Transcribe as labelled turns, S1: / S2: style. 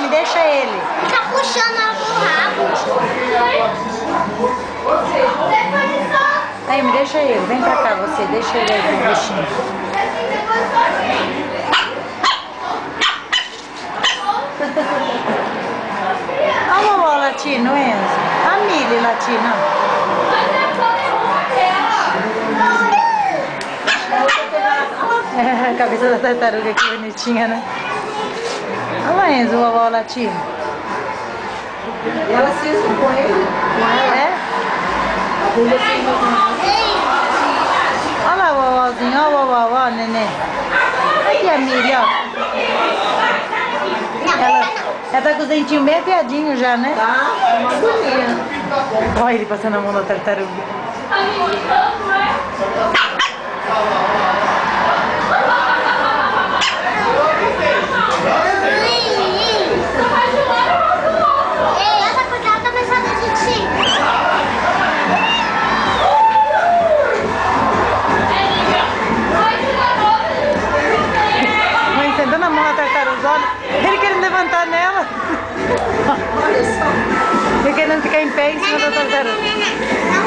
S1: Taime, deixa ele.
S2: Tá puxando ela pro rabo.
S1: Taime, deixa ele. Vem pra cá você, deixa ele aí com o bichinho. A vovó latindo, Enzo. A Mili latindo. É, a cabeça da tartaruga que bonitinha, né? Olha lá, Enzo, o vovó latindo.
S3: E ela se com ele.
S1: É? Olha lá o vovozinho, ó o vovó, ó, neném. Aqui a Mili, ó. Ela tá com os dentinhos bem afiadinhos já, né?
S3: Tá, uma agonia.
S1: Olha ele passando a mão na tartaruga.
S2: Essa cuidado tá pensando em xixi.
S1: Mãe, sentando a mão na tartaruga, olha. Ele querendo levantar nela.
S3: Olha só.
S1: Ele querendo ficar em pé em cima da tartaruga.
S2: Não,